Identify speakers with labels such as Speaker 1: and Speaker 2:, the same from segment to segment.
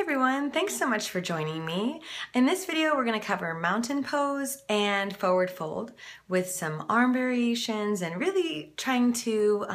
Speaker 1: everyone, thanks so much for joining me. In this video we're going to cover mountain pose and forward fold with some arm variations and really trying to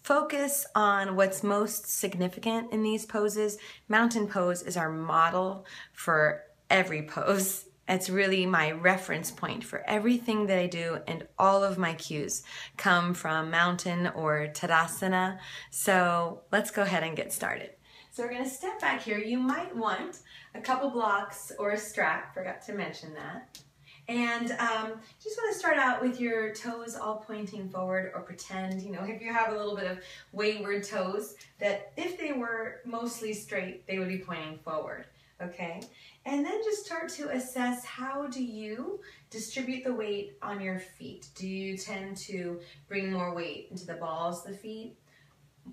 Speaker 1: focus on what's most significant in these poses. Mountain pose is our model for every pose. It's really my reference point for everything that I do, and all of my cues come from mountain or Tadasana. So let's go ahead and get started. So we're going to step back here. You might want a couple blocks or a strap, forgot to mention that. And just want to start out with your toes all pointing forward, or pretend, if you have a little bit of wayward toes, that if they were mostly straight, they would be pointing forward, okay? And then just start to assess, how do you distribute the weight on your feet? Do you tend to bring more weight into the balls of the feet,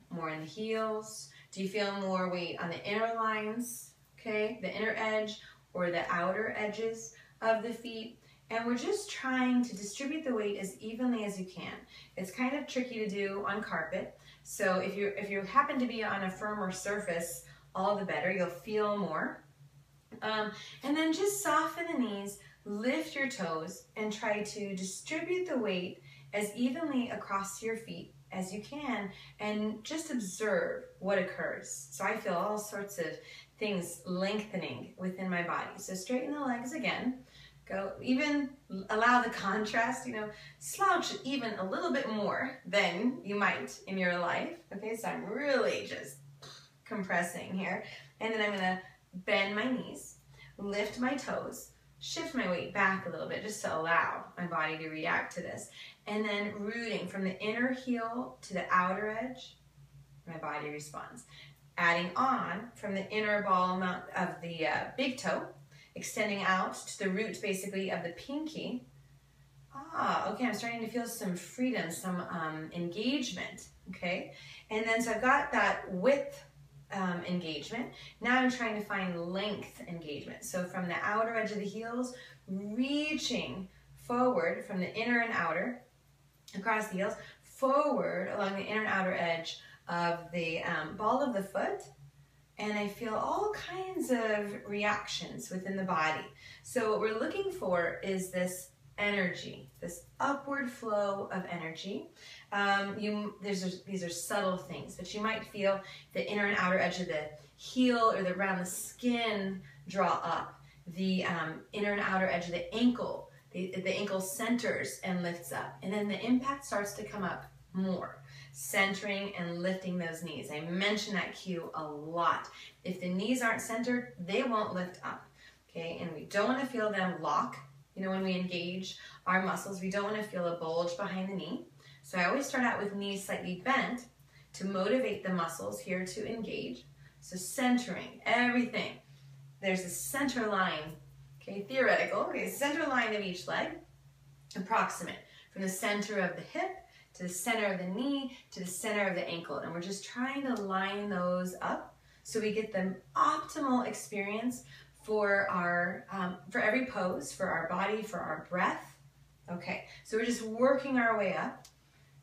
Speaker 1: more in the heels? Do you feel more weight on the inner lines, okay, the inner edge or the outer edges of the feet? And we're just trying to distribute the weight as evenly as you can. It's kind of tricky to do on carpet, so if you happen to be on a firmer surface, all the better, you'll feel more. And then just soften the knees, lift your toes, and try to distribute the weight as evenly across your feet as you can, and just observe what occurs. So I feel all sorts of things lengthening within my body. So straighten the legs again. Go, even allow the contrast, slouch even a little bit more than you might in your life. Okay, so I'm really just compressing here. And then I'm gonna bend my knees, lift my toes, shift my weight back a little bit just to allow my body to react to this. And then rooting from the inner heel to the outer edge, my body responds. Adding on from the inner ball of the big toe, extending out to the root basically of the pinky. Okay, I'm starting to feel some freedom, some engagement, okay? And then so I've got that width engagement. Now I'm trying to find length engagement. So from the outer edge of the heels, reaching forward from the inner and outer, across the heels, forward along the inner and outer edge of the ball of the foot. And I feel all kinds of reactions within the body. So what we're looking for is this energy, this upward flow of energy. These are subtle things, but you might feel the inner and outer edge of the heel or around the skin draw up, the inner and outer edge of the ankle. The ankle centers and lifts up, and then the impact starts to come up more, centering and lifting those knees. I mention that cue a lot. If the knees aren't centered, they won't lift up, okay? And we don't want to feel them lock. When we engage our muscles, we don't want to feel a bulge behind the knee. So I always start out with knees slightly bent to motivate the muscles here to engage. So centering everything. There's a center line. Okay, theoretical, center line of each leg, approximate, from the center of the hip to the center of the knee to the center of the ankle. And we're just trying to line those up so we get the optimal experience for our, for every pose, for our body, for our breath. Okay, so we're just working our way up,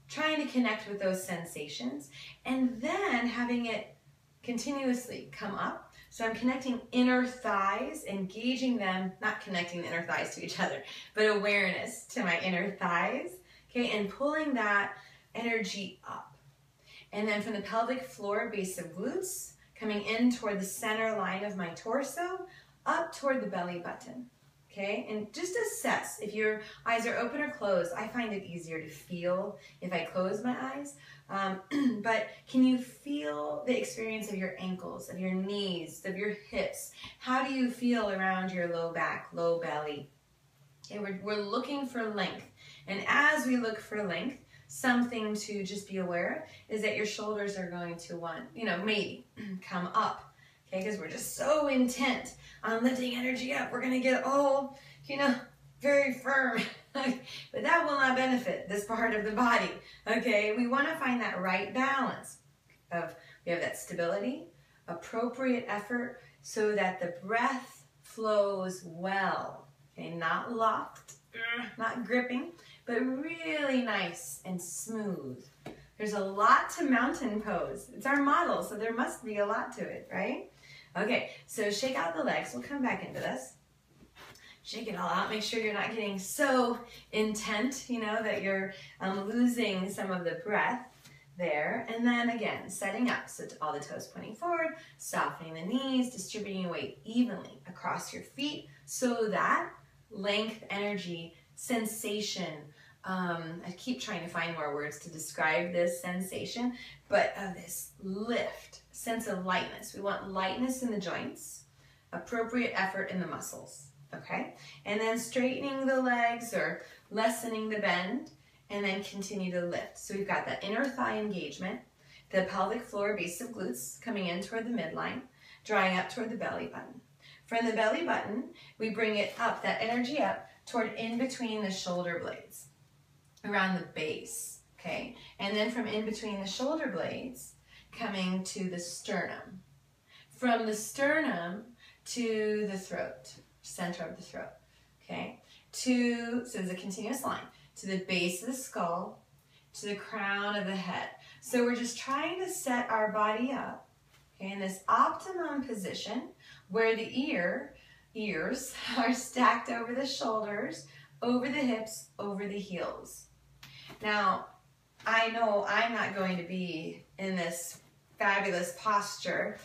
Speaker 1: trying to connect with those sensations, and then having it continuously come up. So I'm connecting inner thighs, engaging them, not connecting the inner thighs to each other, but awareness to my inner thighs, okay, and pulling that energy up. And then from the pelvic floor, base of glutes, coming in toward the center line of my torso, up toward the belly button, okay? And just assess if your eyes are open or closed. I find it easier to feel if I close my eyes. But can you feel the experience of your ankles, of your knees, of your hips? How do you feel around your low back, low belly? Okay, we're looking for length. And as we look for length, something to just be aware of is that your shoulders are going to want, maybe come up, okay? Because we're just so intent on lifting energy up. We're going to get all, very firm. But that will not benefit this part of the body, okay? We want to find that right balance of, we have that stability, appropriate effort, so that the breath flows well, okay? Not locked, not gripping, but really nice and smooth. There's a lot to mountain pose. It's our model, so there must be a lot to it, right? Okay, so shake out the legs. We'll come back into this. Shake it all out. Make sure you're not getting so intent, you know, that you're losing some of the breath there. And then again, setting up. So all the toes pointing forward, softening the knees, distributing your weight evenly across your feet so that length, energy, sensation, I keep trying to find more words to describe this sensation, but this lift, sense of lightness. We want lightness in the joints, appropriate effort in the muscles. Okay, and then straightening the legs or lessening the bend, and then continue to lift. So we've got the inner thigh engagement, the pelvic floor, base of glutes coming in toward the midline, drawing up toward the belly button. From the belly button, we bring it up, that energy up toward in between the shoulder blades, around the base, okay? And then from in between the shoulder blades, coming to the sternum. From the sternum to the throat. Center of the throat, okay? So there's a continuous line to the base of the skull, to the crown of the head. So we're just trying to set our body up, okay, in this optimum position where the ears are stacked over the shoulders, over the hips, over the heels. Now, I know I'm not going to be in this fabulous posture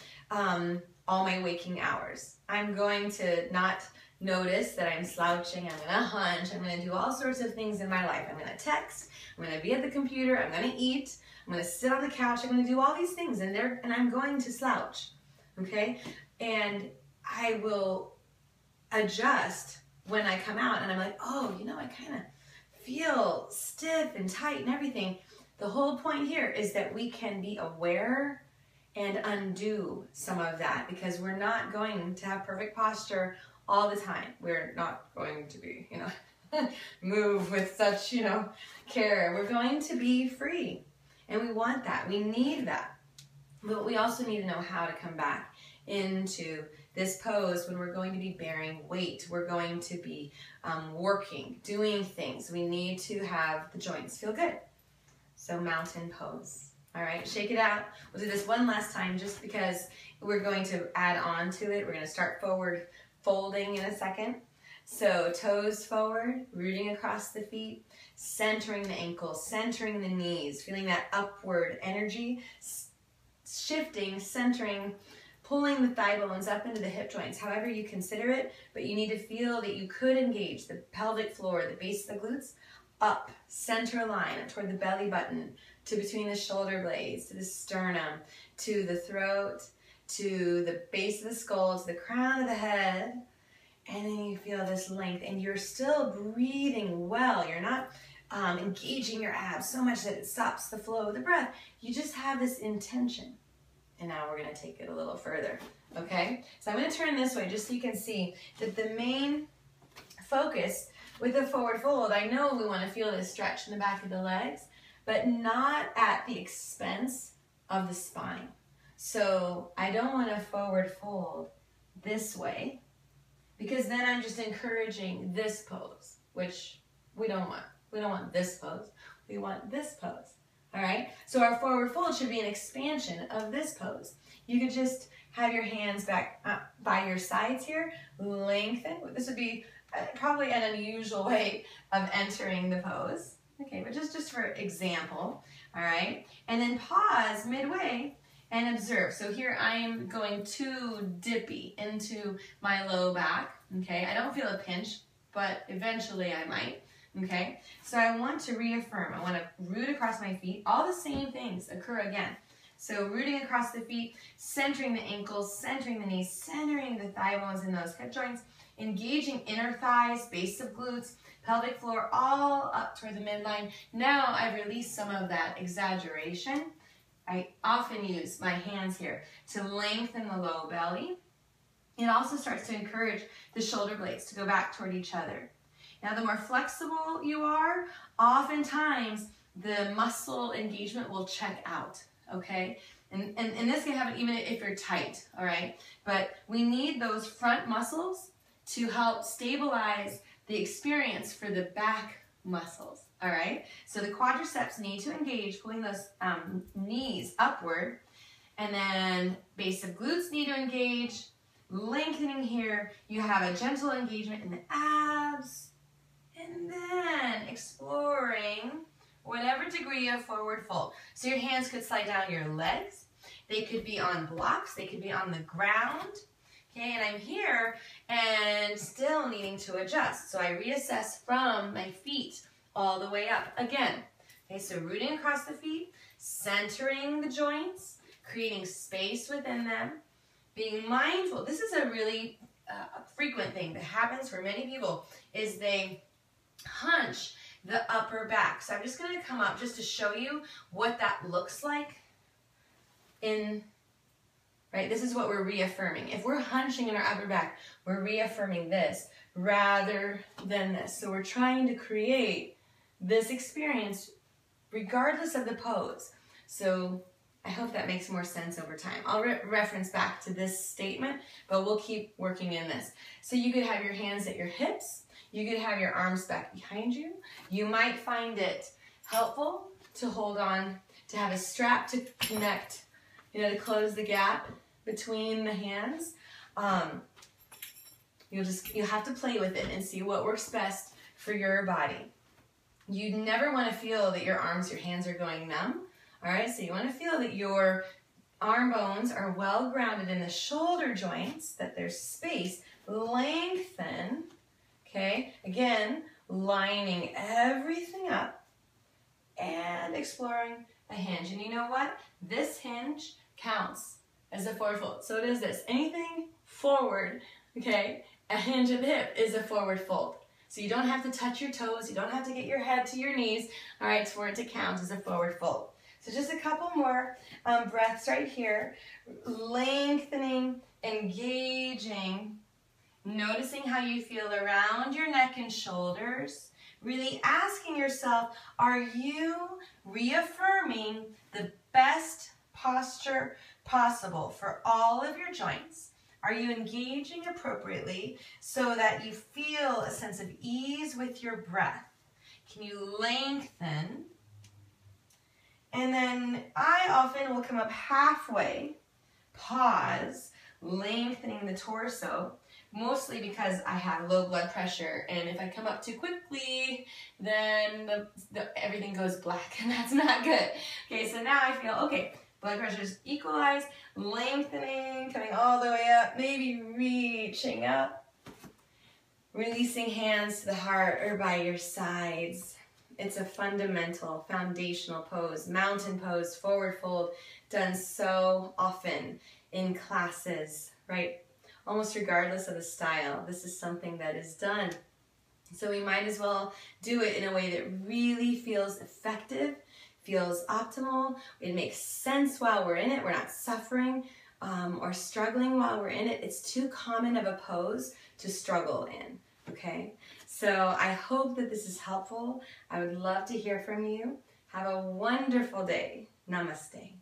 Speaker 1: all my waking hours. I'm going to not notice that I'm slouching, I'm gonna hunch, I'm gonna do all sorts of things in my life. I'm gonna text, I'm gonna be at the computer, I'm gonna eat, I'm gonna sit on the couch, I'm gonna do all these things and I'm going to slouch, okay? And I will adjust when I come out and I'm like, oh, you know, I kind of feel stiff and tight and everything. The whole point here is that we can be aware and undo some of that because we're not going to have perfect posture all the time. We're not going to be, you know, move with such, you know, care. We're going to be free. And we want that. We need that. But we also need to know how to come back into this pose when we're going to be bearing weight. We're going to be working, doing things. We need to have the joints feel good. So mountain pose. All right, shake it out. We'll do this one last time just because we're going to add on to it. We're going to start forward folding in a second. So toes forward, rooting across the feet, centering the ankles, centering the knees, feeling that upward energy, shifting, centering, pulling the thigh bones up into the hip joints, however you consider it, but you need to feel that you could engage the pelvic floor, the base of the glutes, up, center line, up toward the belly button, to between the shoulder blades, to the sternum, to the throat, to the base of the skull, to the crown of the head, and then you feel this length, and you're still breathing well. You're not engaging your abs so much that it stops the flow of the breath. You just have this intention. And now we're going to take it a little further, okay? So I'm going to turn this way just so you can see that the main focus with the forward fold, I know we want to feel this stretch in the back of the legs, but not at the expense of the spine. So I don't want to forward fold this way because then I'm just encouraging this pose, which we don't want. We don't want this pose. We want this pose. All right, so our forward fold should be an expansion of this pose. You could just have your hands back by your sides here, lengthen. This would be probably an unusual way of entering the pose. Okay, but just for example, all right? And then pause midway and observe. So here I am going too dippy into my low back, okay? I don't feel a pinch, but eventually I might. Okay, so I want to reaffirm. I want to root across my feet. All the same things occur again. So rooting across the feet, centering the ankles, centering the knees, centering the thigh bones in those hip joints, engaging inner thighs, base of glutes, pelvic floor, all up toward the midline. Now I've released some of that exaggeration. I often use my hands here to lengthen the low belly. It also starts to encourage the shoulder blades to go back toward each other. Now, the more flexible you are, oftentimes the muscle engagement will check out, okay? And this can happen even if you're tight, all right? But we need those front muscles to help stabilize the experience for the back muscles, all right? So the quadriceps need to engage, pulling those knees upward, And then base of glutes need to engage. Lengthening here. You have a gentle engagement in the abs. And then exploring whatever degree of forward fold. So your hands could slide down your legs. They could be on blocks. They could be on the ground. Okay, and I'm here and still needing to adjust. So I reassess from my feet all the way up. Again, okay, so rooting across the feet, centering the joints, creating space within them, being mindful. This is a really frequent thing that happens for many people is they hunch the upper back. So I'm just going to come up just to show you what that looks like in, right? This is what we're reaffirming. If we're hunching in our upper back, we're reaffirming this rather than this. So we're trying to create this experience regardless of the pose. So I hope that makes more sense over time. I'll reference back to this statement, but we'll keep working in this. So you could have your hands at your hips. You could have your arms back behind you. You might find it helpful to hold on, to have a strap to connect, to close the gap between the hands. You'll have to play with it and see what works best for your body. You never want to feel that your arms, your hands are going numb. All right, so you want to feel that your arm bones are well grounded in the shoulder joints, that there's space. Lengthen, okay? Again, lining everything up and exploring a hinge. And you know what? This hinge counts as a forward fold. So it is this. Anything forward, okay, a hinge at the hip is a forward fold. So you don't have to touch your toes. You don't have to get your head to your knees, all right, for it to count as a forward fold. So just a couple more breaths right here. Lengthening, engaging, noticing how you feel around your neck and shoulders. Really asking yourself, are you reaffirming the best posture possible for all of your joints? Are you engaging appropriately so that you feel a sense of ease with your breath? Can you lengthen? And then I often will come up halfway, pause, lengthening the torso, mostly because I have low blood pressure, and if I come up too quickly, then everything goes black, and that's not good. Okay, so now I feel, okay, blood pressure is equalized, lengthening, coming all the way up, maybe reaching up, releasing hands to the heart or by your sides. It's a fundamental, foundational pose, mountain pose, forward fold, done so often in classes, right? Almost regardless of the style, this is something that is done. So we might as well do it in a way that really feels effective, feels optimal. It makes sense while we're in it. We're not suffering or struggling while we're in it. It's too common of a pose to struggle in, okay? So I hope that this is helpful. I would love to hear from you. Have a wonderful day. Namaste.